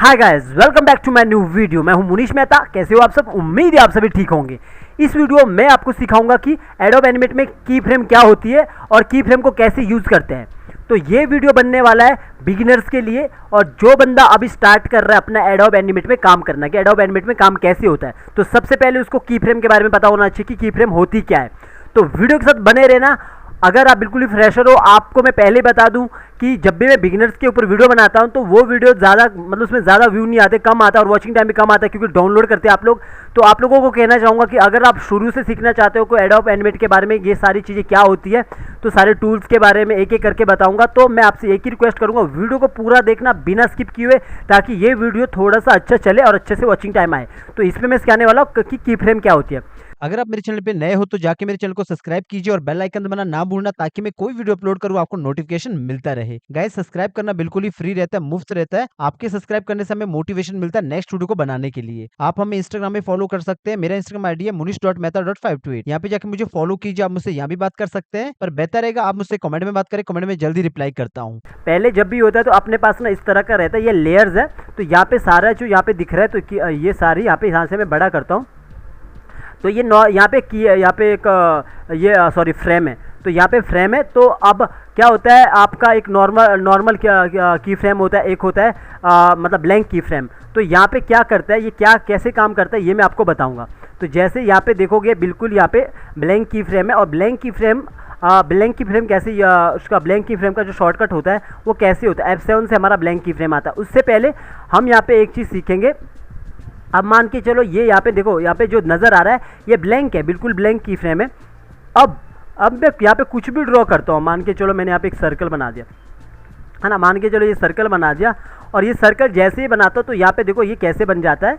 Hi guys, welcome back to my new video. मैं हूं मुनीश मेहता। कैसे हो आप सब? उम्मीद है आप सभी ठीक होंगे। इस वीडियो में मैं आपको सिखाऊंगा कि एडोब एनिमेट में की फ्रेम क्या होती है और की फ्रेम को कैसे यूज करते हैं। तो ये वीडियो बनने वाला है बिगिनर्स के लिए और जो बंदा अभी स्टार्ट कर रहा है अपना एडोब एनिमेट में काम करना कि एडोब एनिमेट में काम कैसे होता है। तो सबसे पहले उसको की फ्रेम के बारे में पता होना चाहिए कि की फ्रेम होती क्या है। तो वीडियो के साथ बने रहना। अगर आप बिल्कुल ही फ्रेशर हो, आपको मैं पहले बता दूं कि जब भी मैं बिगिनर्स के ऊपर वीडियो बनाता हूं तो वो वीडियो ज़्यादा मतलब उसमें ज़्यादा व्यू नहीं आते, कम आता है और वॉचिंग टाइम भी कम आता है क्योंकि डाउनलोड करते हैं आप लोग। तो आप लोगों को कहना चाहूँगा कि अगर आप शुरू से सीखना चाहते हो कोई एडोब एनिमेट के बारे में, ये सारी चीज़ें क्या होती है, तो सारे टूल्स के बारे में एक एक करके बताऊँगा। तो मैं आपसे एक ही रिक्वेस्ट करूँगा, वीडियो को पूरा देखना बिना स्किप किए हुए, ताकि ये वीडियो थोड़ा सा अच्छा चले और अच्छे से वॉचिंग टाइम आए। तो इसमें मैं सिखाने वाला हूँ कि की फ्रेम क्या होती है। अगर आप मेरे चैनल पे नए हो तो जाके मेरे चैनल को सब्सक्राइब कीजिए और बेल आइकन दबाना ना भूलना, ताकि मैं कोई वीडियो अपलोड करूँ आपको नोटिफिकेशन मिलता रहे। गाइस, सब्सक्राइब करना बिल्कुल ही फ्री रहता है, मुफ्त रहता है। आपके सब्सक्राइब करने से हमें मोटिवेशन मिलता है नेक्स्ट वीडियो को बनाने के लिए। आप हमें इंस्टाग्राम में फॉलो कर सकते हैं। मेरा इंस्टाग्राम आईडी है munish.mehta.528। यहाँ पे जाके मुझे फॉलो कीजिए। आप मुझसे यहाँ भी बात कर सकते हैं, पर बेहतर रहेगा आप मुझसे कमेंट में बात करें। कमेंट में जल्दी रिप्लाई करता हूँ। पहले जब भी होता है तो अपने पास ना इस तरह का रहता है, ये लेयर्स है। तो यहाँ पे सारा जो यहाँ पे दिख रहा है, तो ये सारी यहाँ से मैं बड़ा करता हूँ। तो ये यहाँ पे की यहाँ पे एक ये फ्रेम है। तो यहाँ पे फ्रेम है। तो अब क्या होता है, आपका एक नॉर्मल की फ्रेम होता है, एक होता है मतलब ब्लैंक की फ्रेम। तो यहाँ पे क्या करता है, ये कैसे काम करता है, ये मैं आपको बताऊँगा। तो जैसे यहाँ पे देखोगे, बिल्कुल यहाँ पे ब्लैंक की फ्रेम है और ब्लैंक की फ्रेम कैसे, उसका ब्लैंक की फ्रेम का जो शॉर्टकट होता है वो कैसे होता है। F7 से हमारा ब्लैंक की फ्रेम आता है। उससे पहले हम यहाँ पे एक चीज़ सीखेंगे। अब मान के चलो, ये यहाँ पे देखो, यहाँ पे जो नज़र आ रहा है ये ब्लैंक है, बिल्कुल ब्लैंक की फ्रेम है। अब मैं यहाँ पे कुछ भी ड्रॉ करता हूँ। मान के चलो मैंने यहाँ पे एक सर्कल बना दिया है ना, मान के चलो ये सर्कल बना दिया। और ये सर्कल जैसे ही बनाता हूँ तो यहाँ पे देखो ये कैसे बन जाता है।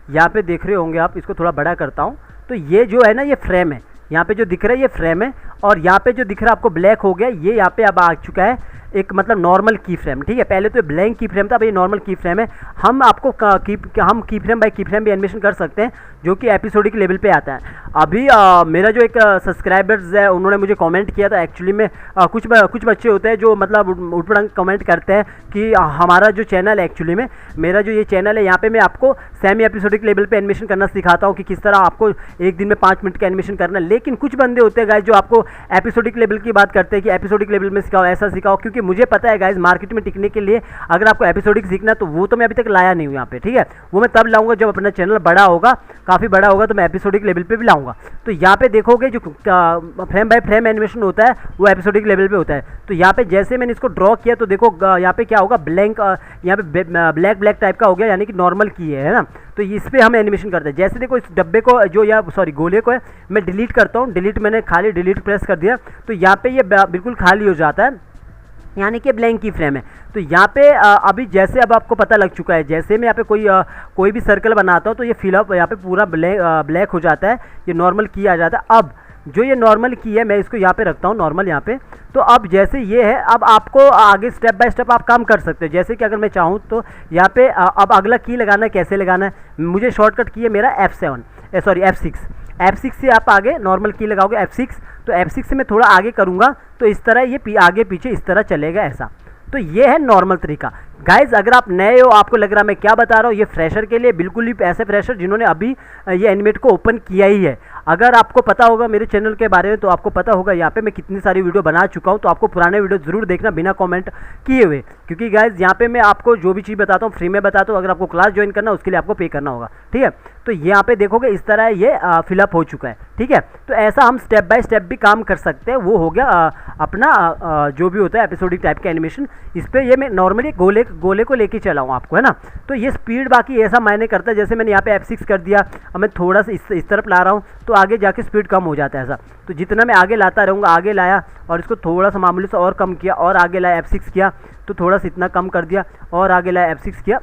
यहाँ पे देख रहे होंगे आप, इसको थोड़ा बड़ा करता हूँ। तो ये जो है ना, ये फ्रेम है। यहाँ पे जो दिख रहा है ये फ्रेम है और यहाँ पे जो दिख रहा है आपको ब्लैक हो गया, ये यहाँ पे अब आ चुका है एक मतलब नॉर्मल की फ्रेम। ठीक है, पहले तो ब्लैंक की फ्रेम था, अब ये नॉर्मल की फ्रेम है। हम आपको हम की फ्रेम बाय की फ्रेम भी एनिमेशन कर सकते हैं, जो कि एपिसोडिक लेवल पे आता है। अभी मेरा जो एक सब्सक्राइबर्स है उन्होंने मुझे कमेंट किया था। एक्चुअली में कुछ बच्चे होते हैं जो मतलब उठपटांग कमेंट करते हैं कि हमारा जो चैनल है, एक्चुअली में मेरा जो ये चैनल है, यहाँ पे मैं आपको सेमी एपिसोडिक लेवल पे एनिमेशन करना सिखाता हूँ कि किस तरह आपको एक दिन में 5 मिनट का एनिमेशन करना है। लेकिन कुछ बंदे होते हैं गाइस जो आपको एपिसोडिक लेवल की बात करते हैं कि एपिसोडिक लेवल में सिखाओ, ऐसा सिखाओ। क्योंकि मुझे पता है गाइस, मार्केट में टिकने के लिए अगर आपको एपिसोडिक सीखना, तो वो तो मैं अभी तक लाया नहीं हूँ यहाँ पे। ठीक है, वो मैं तब लाऊंगा जब अपना चैनल बड़ा होगा, काफ़ी बड़ा होगा, तो मैं एपिसोडिक लेवल पे भी लाऊंगा। तो यहाँ पे देखोगे जो फ्रेम बाय फ्रेम एनिमेशन होता है वो एपिसोडिक लेवल पे होता है। तो यहाँ पे जैसे मैंने इसको ड्रॉ किया तो देखो यहाँ पे क्या होगा, ब्लैंक यहाँ पे ब्लैक टाइप का हो गया, यानी कि नॉर्मल की है ना। तो इस पर हम एनिमेशन करते हैं। जैसे देखो इस डब्बे को जो गोले को है मैं डिलीट करता हूँ। डिलीट मैंने खाली डिलीट प्रेस कर दिया तो यहाँ पे ये बिल्कुल खाली हो जाता है, यानी कि ब्लैंक की फ्रेम है। तो यहाँ पे अभी जैसे अब आपको पता लग चुका है, जैसे मैं यहाँ पे कोई भी सर्कल बनाता हूँ तो ये फिलअप यहाँ पे पूरा ब्लैक हो जाता है, ये नॉर्मल की आ जाता है। अब जो ये नॉर्मल की है मैं इसको यहाँ पे रखता हूँ नॉर्मल यहाँ पे। तो अब जैसे ये है, अब आपको आगे स्टेप बाय स्टेप आप काम कर सकते हो। जैसे कि अगर मैं चाहूँ तो यहाँ पे अब अगला की लगाना है, कैसे लगाना है, मुझे शॉर्टकट की है मेरा F6 से आप आगे नॉर्मल की लगाओगे F6। तो F6 से मैं थोड़ा आगे करूँगा तो इस तरह ये आगे पीछे इस तरह चलेगा ऐसा। तो ये है नॉर्मल तरीका। गाइज, अगर आप नए हो, आपको लग रहा है मैं क्या बता रहा हूँ, ये फ्रेशर के लिए, बिल्कुल ही ऐसे फ्रेशर जिन्होंने अभी ये एनिमेट को ओपन किया ही है। अगर आपको पता होगा मेरे चैनल के बारे में तो आपको पता होगा यहाँ पे मैं कितनी सारी वीडियो बना चुका हूँ। तो आपको पुराने वीडियो जरूर देखना बिना कमेंट किए हुए, क्योंकि गाइज यहाँ पे मैं आपको जो भी चीज़ बताता हूँ फ्री में बताता हूँ। अगर आपको क्लास ज्वाइन करना उसके लिए आपको पे करना होगा। ठीक है, तो यहाँ पे देखोगे इस तरह ये फिलअप हो चुका है। ठीक है, तो ऐसा हम स्टेप बाय स्टेप भी काम कर सकते हैं। वो हो गया अपना जो भी होता है एपिसोडिक टाइप का एनिमेशन। इस पर ये मैं नॉर्मली गोले को लेके चला हूँ आपको, है ना। तो ये स्पीड बाकी ऐसा मायने करता है। जैसे मैंने यहाँ पे F6 कर दिया, अब मैं थोड़ा सा इस तरफ ला रहा हूँ तो आगे जाके स्पीड कम हो जाता है ऐसा। तो जितना मैं आगे लाता रहूँगा, आगे लाया और इसको थोड़ा सा मामूली सा और कम किया, और आगे लाया F6 किया तो थोड़ा सा इतना कम कर दिया, और आगे लाया F6 किया,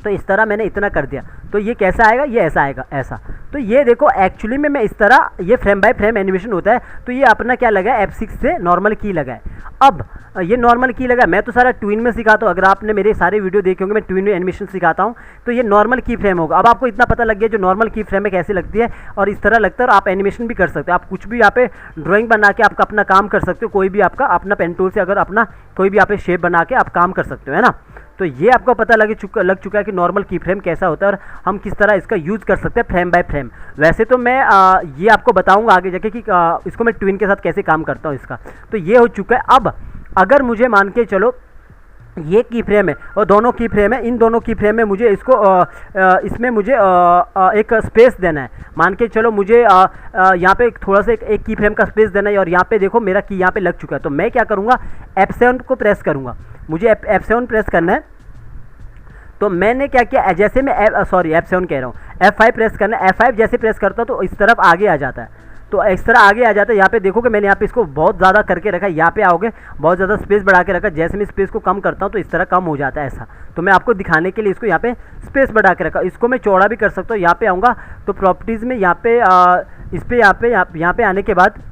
तो इस तरह मैंने इतना कर दिया। तो ये कैसा आएगा, ये ऐसा आएगा ऐसा। तो ये देखो एक्चुअली में मैं इस तरह, ये फ्रेम बाय फ्रेम एनिमेशन होता है। तो ये अपना क्या लगा है, F6 से नॉर्मल की लगा है। अब ये नॉर्मल की लगा, मैं तो सारा ट्विन में सिखाता हूँ। अगर आपने मेरे सारे वीडियो देखे होंगे मैं ट्विन में एनिमेशन सिखाता हूँ। तो ये नॉर्मल की फ्रेम होगा। अब आपको इतना पता लग गया जो नॉर्मल की फ्रेम में कैसे लगती है और इस तरह लगता है। और आप एनिमेशन भी कर सकते हो, आप कुछ भी यहाँ पे ड्राइंग बना के आपका अपना काम कर सकते हो। कोई भी आपका अपना पेन टूल से अगर अपना कोई भी यहाँ पे शेप बना के आप काम कर सकते हो, है ना। तो ये आपको पता लग चुका है कि नॉर्मल की फ्रेम कैसा होता है और हम किस तरह इसका यूज़ कर सकते हैं फ्रेम बाय फ्रेम। वैसे तो मैं ये आपको बताऊंगा आगे जाके कि इसको मैं ट्विन के साथ कैसे काम करता हूँ इसका। तो ये हो चुका है। अब अगर मुझे मान के चलो ये की फ्रेम है और दोनों की फ्रेम है, इन दोनों की फ्रेम में मुझे इसको इसमें मुझे एक स्पेस देना है। मान के चलो मुझे यहाँ पे थोड़ा सा एक की फ्रेम का स्पेस देना है और यहाँ पे देखो मेरा की यहाँ पे लग चुका है। तो मैं क्या करूँगा, F7 को प्रेस करूँगा। मुझे F7 प्रेस करना है। तो मैंने क्या किया, जैसे मैं F7 कह रहा हूँ, F5 प्रेस करना है। F5 जैसे प्रेस करता हूँ तो इस तरफ आगे आ जाता है। तो इस तरह आगे आ जाता है। यहाँ पे देखोगे मैंने यहाँ पे इसको बहुत ज़्यादा करके रखा है। यहाँ पे आओगे बहुत ज़्यादा स्पेस बढ़ा के रखा। जैसे मैं स्पेस को कम करता हूँ तो इस तरह कम हो जाता है ऐसा। तो मैं आपको दिखाने के लिए इसको यहाँ पे स्पेस बढ़ा के रखा। इसको मैं चौड़ा भी कर सकता हूँ। यहाँ पे आऊँगा तो प्रॉपर्टीज़ में यहाँ पे इस पर यहाँ पे आने के बाद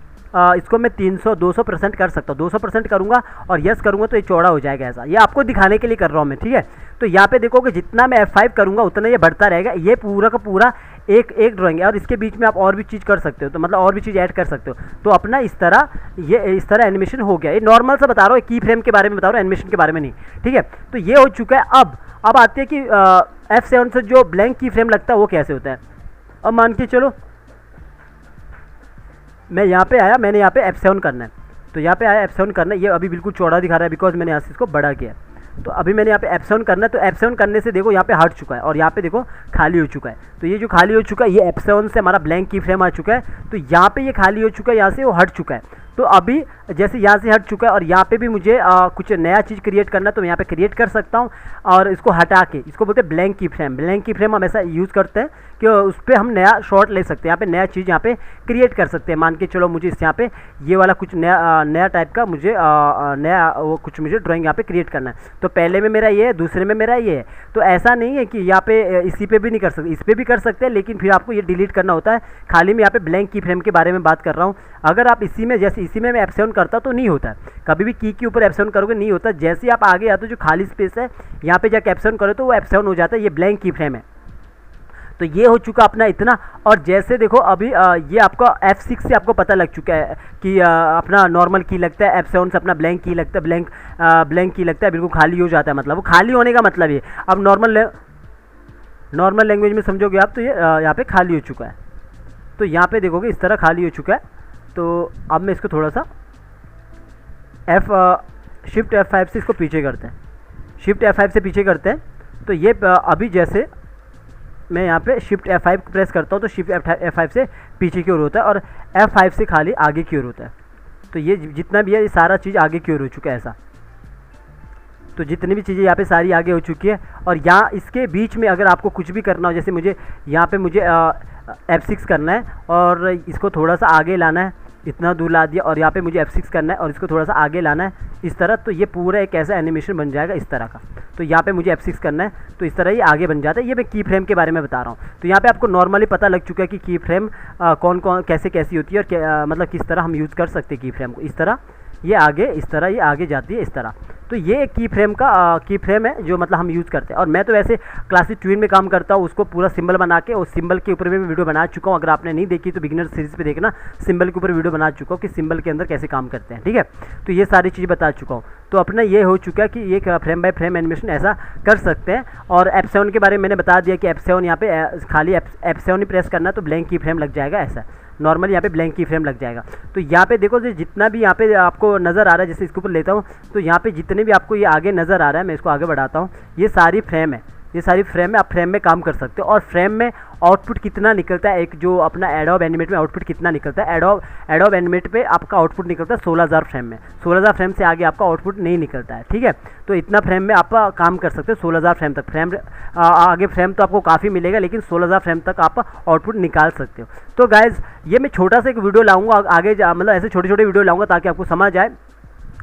इसको मैं 200% कर सकता हूँ। 200% करूँगा और यस करूँगा तो ये चौड़ा हो जाएगा ऐसा। ये आपको दिखाने के लिए कर रहा हूँ मैं, ठीक है। तो यहाँ पे देखोगे जितना मैं F5 करूँगा उतना ये बढ़ता रहेगा। ये पूरा का पूरा एक ड्राइंग है और इसके बीच में आप और भी चीज़ कर सकते हो, तो मतलब और भी चीज़ ऐड कर सकते हो। तो अपना इस तरह एनिमेशन हो गया। ये नॉर्मल सा बता रहा हूँ, की फ्रेम के बारे में बता रहा हूँ, एनिमेशन के बारे में नहीं, ठीक है। तो ये हो चुका है। अब आते हैं कि F7 से जो ब्लैंक की फ्रेम लगता है वो कैसे होता है। अब मान के चलो मैं यहाँ पे आया, मैंने यहाँ पे F7 करना है। तो यहाँ पे आया F7 करना है। ये अभी बिल्कुल चौड़ा दिखा रहा है बिकॉज मैंने यहाँ से इसको बड़ा किया है। तो अभी मैंने यहाँ पे F7 करना है। तो F7 करने से देखो यहाँ पे हट चुका है और यहाँ पे देखो खाली हो चुका है। तो ये जो खाली हो चुका है ये F7 से हमारा ब्लैंक की फ्रेम आ चुका है। तो यहाँ पे ये खाली हो चुका है, यहाँ से वो हट चुका है। तो अभी जैसे यहाँ से हट चुका है और यहाँ पे भी मुझे कुछ नया चीज़ क्रिएट करना है तो मैं यहाँ पे क्रिएट कर सकता हूँ। और इसको हटा के इसको बोलते हैं ब्लैंक की फ्रेम। ब्लैंक की फ्रेम हम ऐसा यूज़ करते हैं कि उस पर हम नया शॉट ले सकते हैं, यहाँ पे नया चीज़ यहाँ पे क्रिएट कर सकते हैं। मान के चलो मुझे इस यहाँ पे ये वाला कुछ नया टाइप का मुझे नया वो कुछ मुझे ड्राइंग यहाँ पे क्रिएट करना है। तो पहले में मेरा ये है, दूसरे में मेरा ये है। तो ऐसा नहीं है कि यहाँ पे इसी पे भी नहीं कर सकते, इस पर भी कर सकते हैं, लेकिन फिर आपको ये डिलीट करना होता है। खाली मैं यहाँ पे ब्लैंक की फ्रेम के बारे में बात कर रहा हूँ। अगर आप इसी में जैसे इसी में मैं F7 करता तो नहीं होता है। कभी भी की के ऊपर F7 करोगे नहीं होता। जैसे ही आप आगे आते हो जो खाली स्पेस है यहाँ पे जाके F7 करो तो वो F7 हो जाता है। ये ब्लैंक की फ्रेम है। तो ये हो चुका अपना इतना। और जैसे देखो अभी ये आपका F6 से आपको पता लग चुका है कि अपना नॉर्मल की लगता है, F7 से अपना ब्लैंक की लगता है, ब्लैंक की लगता है, बिल्कुल खाली हो जाता है। मतलब वो खाली होने का मतलब ये अब नॉर्मल लैंग्वेज में समझोगे आप तो ये यहाँ पे खाली हो चुका है। तो यहाँ पे देखोगे इस तरह खाली हो चुका है। तो अब मैं इसको थोड़ा सा शिफ्ट F5 से इसको पीछे करते हैं, शिफ्ट F5 से पीछे करते हैं। तो ये अभी जैसे मैं यहाँ पे शिफ्ट F5 प्रेस करता हूँ तो शिफ्ट F5 से पीछे की ओर होता है और F5 से खाली आगे की ओर होता है। तो ये जितना भी है ये सारा चीज़ आगे की ओर हो चुका है ऐसा। तो जितनी भी चीज़ें यहाँ पे सारी आगे हो चुकी है। और यहाँ इसके बीच में अगर आपको कुछ भी करना हो, जैसे मुझे यहाँ पे मुझे F6 करना है और इसको थोड़ा सा आगे लाना है, इतना दूर ला दिया, और यहाँ पे मुझे F6 करना है और इसको थोड़ा सा आगे लाना है इस तरह। तो ये पूरा एक ऐसा एनिमेशन बन जाएगा इस तरह का। तो यहाँ पे मुझे F6 करना है तो इस तरह ये आगे बन जाता है। ये मैं की फ्रेम के बारे में बता रहा हूँ। तो यहाँ पे आपको नॉर्मली पता लग चुका है कि की फ्रेम कौन कैसी होती है और मतलब किस तरह हम यूज़ कर सकते हैं की फ्रेम को। इस तरह ये आगे, इस तरह ये आगे जाती है इस तरह। तो ये एक की फ्रेम है जो मतलब हम यूज़ करते हैं। और मैं तो वैसे क्लासिक ट्विन में काम करता हूँ, उसको पूरा सिंबल बना के, उस सिंबल के ऊपर भी मैं वीडियो बना चुका हूँ। अगर आपने नहीं देखी तो बिगिनर सीरीज़ पे देखना, सिंबल के ऊपर वीडियो बना चुका हूँ कि सिंबल के अंदर कैसे काम करते हैं, ठीक है। तो ये सारी चीज़ बता चुका हूँ। तो अपना ये हो चुका है कि ये फ्रेम बाय फ्रेम एनिमेशन ऐसा कर सकते हैं। और F7 के बारे में मैंने बता दिया कि F7 यहाँ पे खाली F7 ही प्रेस करना है तो ब्लैंक की फ्रेम लग जाएगा ऐसा। नॉर्मली यहाँ पे ब्लैंक की फ्रेम लग जाएगा। तो यहाँ पे देखो जितना भी यहाँ पे आपको नज़र आ रहा है, जैसे इसके ऊपर लेता हूँ तो यहाँ पे जितने भी आपको ये आगे नज़र आ रहा है, मैं इसको आगे बढ़ाता हूँ, ये सारी फ्रेम है, ये सारी फ्रेम है। आप फ्रेम में काम कर सकते हो। और फ्रेम में आउटपुट कितना निकलता है, एक जो अपना एडोब एनिमेट में आउटपुट कितना निकलता है, एडोब एनिमेट पे आपका आउटपुट निकलता है 16,000 फ्रेम में। 16,000 फ्रेम से आगे आपका आउटपुट नहीं निकलता है, ठीक है। तो इतना फ्रेम में आप काम कर सकते हो 16,000 फ्रेम तक। आगे फ्रेम तो आपको काफ़ी मिलेगा लेकिन 16,000 फ्रेम तक आप आउटपुट निकाल सकते हो। तो गाइज़ ये मैं छोटा सा एक वीडियो लाऊंगा आगे, मतलब ऐसे छोटे छोटे वीडियो लाऊंगा ताकि आपको समझ आए।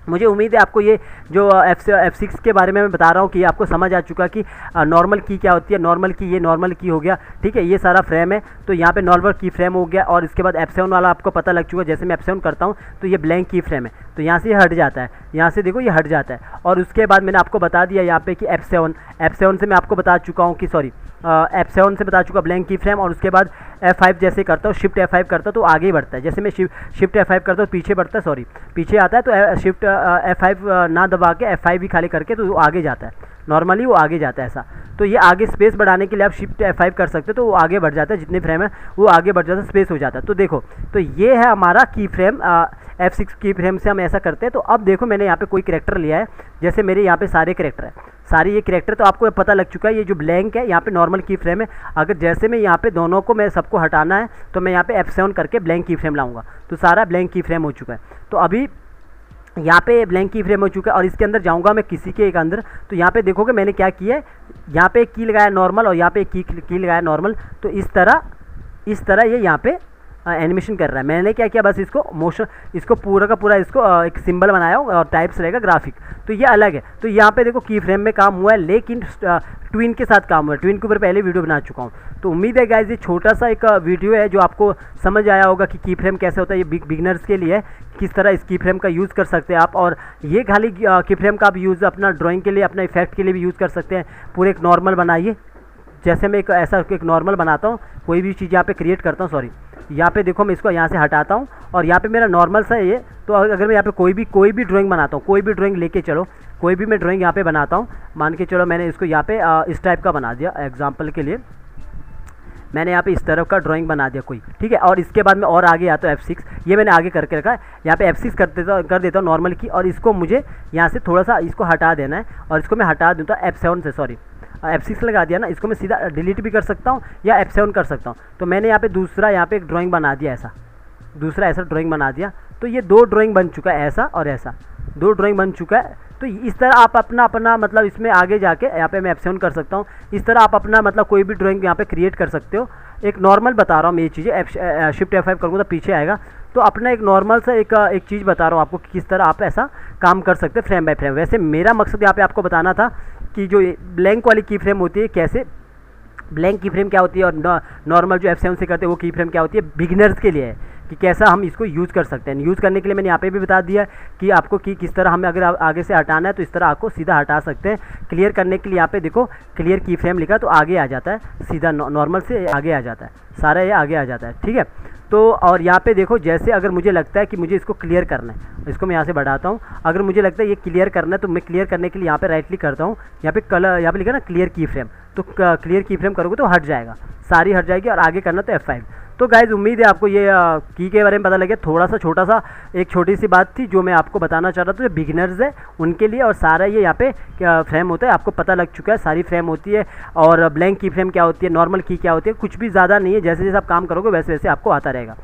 मुझे उम्मीद है आपको ये जो F6 के बारे में मैं बता रहा हूँ कि ये आपको समझ आ चुका कि नॉर्मल की क्या होती है। नॉर्मल की, ये नॉर्मल की हो गया, ठीक है। ये सारा फ्रेम है तो यहाँ पे नॉर्मल की फ्रेम हो गया। और इसके बाद F7 वाला आपको पता लग चुका है। जैसे मैं F7 करता हूँ तो ये ब्लैंक की फ्रेम है, तो यहाँ से ये हट जाता है, यहाँ से देखो ये हट जाता है। और उसके बाद मैंने आपको बता दिया यहाँ पे कि F7 से मैं आपको बता चुका हूँ कि F7 से बता चुका ब्लैंक की फ्रेम। और उसके बाद F5 जैसे करता हूँ, शिफ्ट F5 करता हूँ तो आगे ही बढ़ता है। जैसे मैं शिफ्ट F5 करता हूँ पीछे बढ़ता है, पीछे आता है। तो शिफ्ट F5 ना दबा के F5 भी खाली करके तो आगे जाता है। नॉर्मली वो आगे जाता है ऐसा। तो ये आगे स्पेस बढ़ाने के लिए आप शिफ्ट F5 कर सकते हो, तो वो आगे बढ़ जाता है, जितने फ्रेम है वो आगे बढ़ जाता है, स्पेस हो जाता है। तो देखो, तो ये है हमारा की फ्रेम, F6 की फ्रेम से हम ऐसा करते हैं। तो अब देखो मैंने यहाँ पे कोई करेक्टर लिया है, जैसे मेरे यहाँ पे सारे करेक्टर है, सारे ये करेक्टर, तो आपको पता लग चुका है ये जो ब्लैंक है यहाँ पे नॉर्मल की फ्रेम है। अगर जैसे मैं यहाँ पे दोनों को मैं सबको हटाना है तो मैं यहाँ पे F7 करके ब्लैंक की फ्रेम लाऊंगा, तो सारा ब्लैंक की फ्रेम हो चुका है। तो अभी यहाँ पे ब्लैंक की फ्रेम हो चुका है और इसके अंदर जाऊँगा मैं किसी के एक अंदर, तो यहाँ पे देखोगे मैंने क्या किया है, यहाँ पे एक की लगाया नॉर्मल और यहाँ पे एक की लगाया नॉर्मल। तो इस तरह ये यहाँ पे एनिमेशन कर रहा है। मैंने क्या किया, बस इसको मोशन, इसको पूरा का पूरा इसको एक सिंबल बनाया हूँ और टाइप्स रहेगा ग्राफिक, तो ये अलग है। तो यहाँ पे देखो की फ्रेम में काम हुआ है, लेकिन ट्विन के साथ काम हुआ है। ट्विन के ऊपर पहले वीडियो बना चुका हूँ। तो उम्मीद है गाइस ये छोटा सा एक वीडियो है जो आपको समझ आया होगा कि की फ्रेम कैसे होता है। ये बिगनर्स के लिए किस तरह इस की फ्रेम का यूज़ कर सकते हैं आप, और ये खाली की फ्रेम का आप यूज़ अपना ड्राइंग के लिए, अपना इफेक्ट के लिए भी यूज़ कर सकते हैं। पूरे एक नॉर्मल बनाइए, जैसे मैं एक ऐसा एक नॉर्मल बनाता हूँ, कोई भी चीज़ यहाँ पे क्रिएट करता हूँ, सॉरी यहाँ पे देखो मैं इसको यहाँ से हटाता हूँ और यहाँ पे मेरा नॉर्मल सा ये। तो अगर मैं यहाँ पे कोई भी ड्राइंग बनाता हूँ, कोई भी ड्राइंग लेके चलो, कोई भी मैं ड्राइंग यहाँ पे बनाता हूँ, मान के चलो मैंने इसको यहाँ पे इस टाइप का बना दिया, एग्जाम्पल के लिए मैंने यहाँ पे इस तरफ का ड्राइंग बना दिया कोई, ठीक है। और इसके बाद में और आगे आता हूँ F6, ये मैंने आगे करके रखा है, यहाँ पे F6 कर देता हूँ नॉर्मल की, और इसको मुझे यहाँ से थोड़ा सा इसको हटा देना है, और इसको मैं हटा दूँ तो F7 से, सॉरी F6 लगा दिया ना, इसको मैं सीधा डिलीट भी कर सकता हूँ या F7 कर सकता हूँ। तो मैंने यहाँ पे दूसरा यहाँ पे एक ड्राइंग बना दिया, ऐसा दूसरा ऐसा ड्राइंग बना दिया। तो ये दो ड्राइंग बन चुका है, ऐसा और ऐसा दो ड्राइंग बन चुका है। तो इस तरह आप अपना मतलब इसमें आगे जाके यहाँ पे मैं F7 कर सकता हूँ। इस तरह आप अपना मतलब कोई भी ड्राइंग यहाँ पे क्रिएट कर सकते हो। एक नॉर्मल बता रहा हूँ मैं ये चीज़ें, शिफ्ट F5 करूँगा तो पीछे आएगा। तो अपना एक नॉर्मल सा एक चीज़ बता रहा हूँ आपको किस तरह आप ऐसा काम कर सकते हैं फ्रेम बाय फ्रेम। वैसे मेरा मकसद यहाँ पे आपको बताना था कि जो ब्लैंक वाली की फ्रेम होती है, कैसे ब्लैंक की फ्रेम क्या होती है और नॉर्मल जो F7 से करते हैं वो की फ्रेम क्या होती है, बिगिनर्स के लिए है कि कैसा हम इसको यूज़ कर सकते हैं। यूज़ करने के लिए मैंने यहाँ पे भी बता दिया कि आपको कि किस तरह हमें अगर आगे से हटाना है तो इस तरह आपको सीधा हटा सकते हैं। क्लियर करने के लिए यहाँ पे देखो क्लियर की फ्रेम लिखा, तो आगे आ जाता है सीधा, नॉर्मल से आगे आ जाता है, सारा ये आगे आ जाता है, ठीक है। तो और यहाँ पे देखो, जैसे अगर मुझे लगता है कि मुझे इसको क्लियर करना है, इसको मैं यहाँ से बढ़ाता हूँ। अगर मुझे लगता है ये क्लियर करना है तो मैं क्लियर करने के लिए यहाँ पे राइट क्लिक करता हूँ, यहाँ पे कलर यहाँ पे लिखा ना क्लियर की फ्रेम, तो क्लियर की फ्रेम करोगे तो हट जाएगा, सारी हट जाएगी। और आगे करना तो F5। तो गाइज उम्मीद है आपको ये की के बारे में पता लगे। थोड़ा सा छोटा सा एक छोटी सी बात थी जो मैं आपको बताना चाह रहा था, जो बिगिनर्स है उनके लिए, और सारा ये यहाँ पे फ्रेम होता है, आपको पता लग चुका है सारी फ्रेम होती है। और ब्लैंक की फ्रेम क्या होती है, नॉर्मल की क्या होती है, कुछ भी ज़्यादा नहीं है। जैसे जैसे आप काम करोगे वैसे वैसे आपको आता रहेगा।